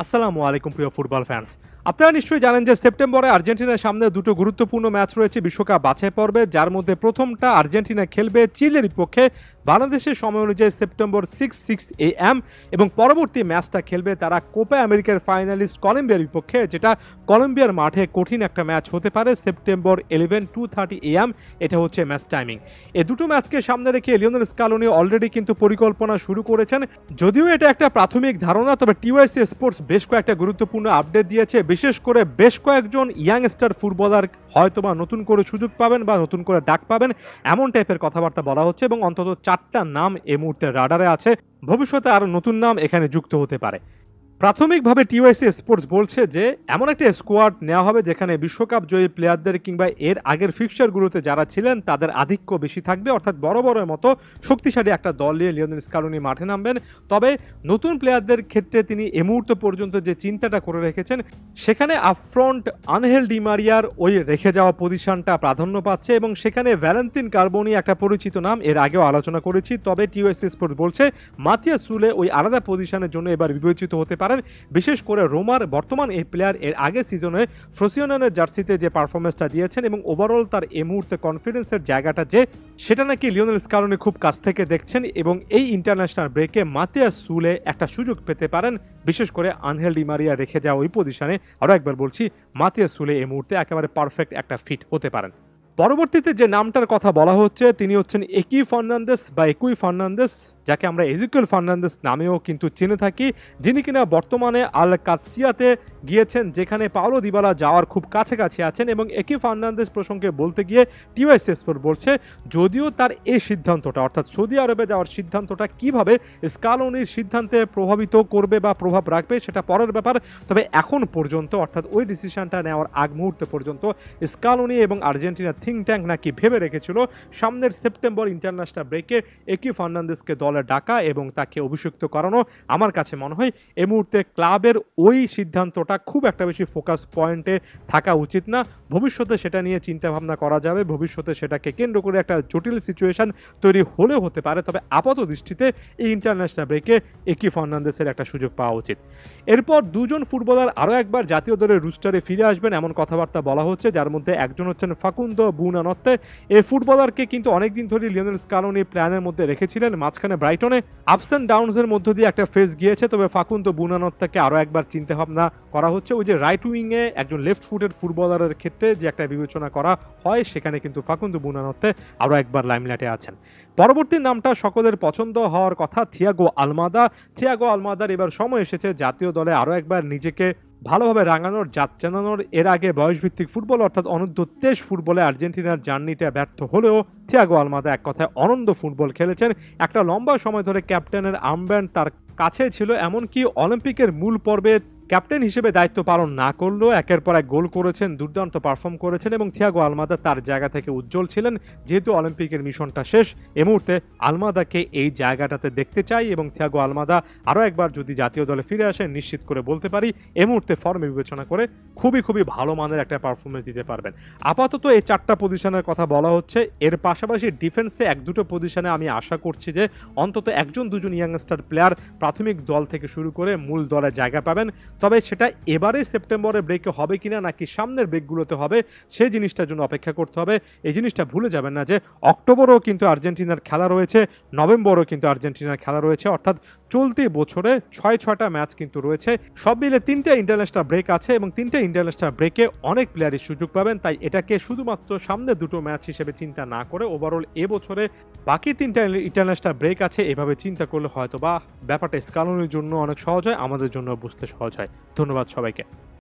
আসসালামু আলাইকুম প্রিয় ফুটবল ফ্যান্স। আপনারা নিশ্চয়ই জানেন যে সেপ্টেম্বরে আর্জেন্টিনার সামনে দুটো গুরুত্বপূর্ণ ম্যাচ রয়েছে বিশ্বকাপ বাছাই পর্বে, যার মধ্যে প্রথমটা আর্জেন্টিনা খেলবে চিলের বিপক্ষে বাংলাদেশের সময় অনুযায়ী সেপ্টেম্বর 6 AM, এবং পরবর্তী ম্যাচটা খেলবে তারা কোপা আমেরিকার ফাইনালিস্ট কলম্বিয়ার বিপক্ষে, যেটা কলম্বিয়ার মাঠে কঠিন একটা ম্যাচ হতে পারে। সেপ্টেম্বর 11 2:30 AM এটা হচ্ছে ম্যাচ টাইমিং। এই দুটো ম্যাচকে সামনে রেখে লিওনেল স্কালোনি অলরেডি কিন্তু পরিকল্পনা শুরু করেছেন। যদিও এটা একটা প্রাথমিক ধারণা, তবে টিওয়াইসি স্পোর্টস বেশ কয়েকটা গুরুত্বপূর্ণ আপডেট দিয়েছে। বিশেষ করে বেশ কয়েকজন ইয়াংস্টার ফুটবলার হয়তোবা নতুন করে সুযোগ পাবেন বা নতুন করে ডাক পাবেন, এমন টাইপের কথাবার্তা বলা হচ্ছে, এবং অন্তত 4টা নাম এই মুহূর্তে রাডারে আছে। ভবিষ্যতে আরও নতুন নাম এখানে যুক্ত হতে পারে। প্রাথমিকভাবে টিওয়াইসি স্পোর্টস বলছে যে এমন একটা স্কোয়াড নেওয়া হবে যেখানে বিশ্বকাপ জয়ী প্লেয়ারদের কিংবা এর আগের ফিক্সচারগুলোতে যারা ছিলেন তাদের আধিক্য বেশি থাকবে, অর্থাৎ বড় বড়ের মতো শক্তিশালী একটা দল নিয়ে লিওনেল স্কালোনি মাঠে নামবেন। তবে নতুন প্লেয়ারদের ক্ষেত্রে তিনি এ মুহূর্ত পর্যন্ত যে চিন্তাটা করে রেখেছেন, সেখানে আপফ্রন্ট আনহেল ডি মারিয়ার ওই রেখে যাওয়া পজিশনটা প্রাধান্য পাচ্ছে, এবং সেখানে ভ্যালেন্তিন কার্বনি একটা পরিচিত নাম, এর আগেও আলোচনা করেছি। তবে টিওয়াইসি স্পোর্টস বলছে মাতিয়াস সুলে ওই আলাদা পজিশনের জন্য এবার বিবেচিত হতে পারেন। বিশেষ করে রোমার বর্তমান এই প্লেয়ার এর আগে সিজনে ফ্রোসিওনের জার্সিতে যে পারফরমেন্সটা দিয়েছেন এবং ওভারঅল তার এই মুহূর্তে কনফিডেন্সের জায়গাটা যে সেটা নাকি লিওনেল স্কালোনি খুব কাছ থেকে দেখছেন, এবং এই ইন্টারন্যাশনাল ব্রেকে মাতিয়াস সুলে একটা সুযোগ পেতে পারেন। বিশেষ করে আনহেল ডি মারিয়া রেখে যাওয়া ওই পজিশনে আরও একবার বলছি, মাতিয়াস সুলে এই মুহূর্তে একেবারে পারফেক্ট একটা ফিট হতে পারেন। পরবর্তীতে যে নামটার কথা বলা হচ্ছে তিনি হচ্ছেন একি ফার্নান্দেস বা একুই ফার্নান্দেস, যাকে আমরা এজিকুয়েল ফার্নান্দেস নামেও কিন্তু চিনে থাকি, যিনি কিনা বর্তমানে আল কাতসিয়াতে গিয়েছেন, যেখানে পাওলো দিবালা যাওয়ার খুব কাছাকাছি আছেন। এবং একি ফার্নান্দেস প্রসঙ্গে বলতে গিয়ে টিওয়াইসি স্পোর্ট বলছে যদিও তার এই সিদ্ধান্তটা, অর্থাৎ সৌদি আরবে যাওয়ার সিদ্ধান্তটা কিভাবে স্কালোনির সিদ্ধান্তে প্রভাবিত করবে বা প্রভাব রাখবে সেটা পরের ব্যাপার, তবে এখন পর্যন্ত অর্থাৎ ওই ডিসিশনটা নেওয়ার আগ মুহূর্তে পর্যন্ত স্কালোনি এবং আর্জেন্টিনা থিঙ্ক ট্যাঙ্ক নাকি ভেবে রেখেছিল সামনের সেপ্টেম্বর ইন্টারন্যাশনাল ব্রেকে একি ফার্নান্দেসকে দলে ডাকা এবং তাকে অভিষিক্ত করানো। আমার কাছে মনে হয় এই মুহূর্তে ক্লাবের ওই সিদ্ধান্তটা খুব একটা বেশি ফোকাস পয়েন্টে থাকা উচিত না। ভবিষ্যতে সেটা নিয়ে চিন্তাভাবনা করা যাবে, ভবিষ্যতে সেটাকে কেন্দ্র করে একটা জটিল সিচুয়েশন তৈরি হলেও হতে পারে। তবে আপাত দৃষ্টিতে এই ইন্টারন্যাশনাল ব্রেকে একি ফার্নান্দেসের একটা সুযোগ পাওয়া উচিত। এরপর দুজন ফুটবলার আরও একবার জাতীয় দলের রুস্টারে ফিরে আসবেন এমন কথাবার্তা বলা হচ্ছে, যার মধ্যে একজন হচ্ছেন ফাকুন্দো বুনানত্তে। এই ফুটবলারকে কিন্তু অনেকদিন ধরে লিওনেল স্কালোনি প্ল্যানের মধ্যে রেখেছিলেন। মাঝখানে ব্রাইটনে আপস অ্যান্ড ডাউনসের মধ্য দিয়ে একটা ফেজ গিয়েছে, তবে ফাকুন্দো বুনানত্তাকে আরও একবার চিন্তাভাবনা করা হচ্ছে। ওই যে রাইট উইংয়ে একজন লেফট ফুটেড ফুটবলারের ক্ষেত্রে যে একটা বিবেচনা করা হয়, সেখানে কিন্তু ফাকুন্দো বুনানত্তে আরও একবার লাইমলাইটে আছেন। পরবর্তী নামটা সকলের পছন্দ হওয়ার কথা, থিয়াগো আলমাদা। থিয়াগো আলমাদার এবার সময় এসেছে জাতীয় দলে আরও একবার নিজেকে ভালোভাবে রাঙানোর, জাত জানানোর। এর আগে বয়সভিত্তিক ফুটবল অর্থাৎ অনূর্ধ্ব 23 ফুটবলে আর্জেন্টিনার জার্নিটা ব্যর্থ হলেও থিয়াগো আলমাদা এক কথায় অনন্য ফুটবল খেলেছেন। একটা লম্বা সময় ধরে ক্যাপ্টেনের আর্মব্যান্ড তার কাছে ছিল, এমনকি অলিম্পিকের মূল পর্বে ক্যাপ্টেন হিসেবে দায়িত্ব পালন না করলেও একের পর এক গোল করেছেন, দুর্দান্ত পারফর্ম করেছেন, এবং থিয়াগো আলমাদা তার জায়গা থেকে উজ্জ্বল ছিলেন। যেহেতু অলিম্পিকের মিশনটা শেষ, এ মুহূর্তে আলমাদাকে এই জায়গাটাতে দেখতে চাই, এবং থিয়াগো আলমাদা আরও একবার যদি জাতীয় দলে ফিরে আসেন নিশ্চিত করে বলতে পারি এ মুহূর্তে ফর্মে বিবেচনা করে খুবই ভালো মানের একটা পারফরমেন্স দিতে পারবেন। আপাতত এই 4টা পজিশনের কথা বলা হচ্ছে। এর পাশাপাশি ডিফেন্সে 1-2টো পজিশনে আমি আশা করছি যে অন্তত 1-2জন ইয়াংস্টার প্লেয়ার প্রাথমিক দল থেকে শুরু করে মূল দলে জায়গা পাবেন। তবে সেটা এবারে সেপ্টেম্বরের ব্রেকে হবে কিনা নাকি সামনের ব্রেকগুলোতে হবে, সেই জিনিসটার জন্য অপেক্ষা করতে হবে। এই জিনিসটা ভুলে যাবেন না যে অক্টোবরেও কিন্তু আর্জেন্টিনার খেলা রয়েছে, নভেম্বরেও কিন্তু আর্জেন্টিনার খেলা রয়েছে, অর্থাৎ চলতি বছরে 6-6টা ম্যাচ কিন্তু রয়েছে। সব মিলে 3টে ইন্টারন্যাশনাল ব্রেক আছে, এবং 3টে ইন্টারন্যাশনাল ব্রেকে অনেক প্লেয়ারই সুযোগ পাবেন। তাই এটাকে শুধুমাত্র সামনের দুটো ম্যাচ হিসেবে চিন্তা না করে ওভারঅল এবছরে বাকি 3টা ইন্টারন্যাশনাল ব্রেক আছে এভাবে চিন্তা করলে হয়তো বা ব্যাপারটা স্কালোনির জন্য অনেক সহজ হয়, আমাদের জন্য বুঝতে সহজ হয়। ধন্যবাদ সবাইকে।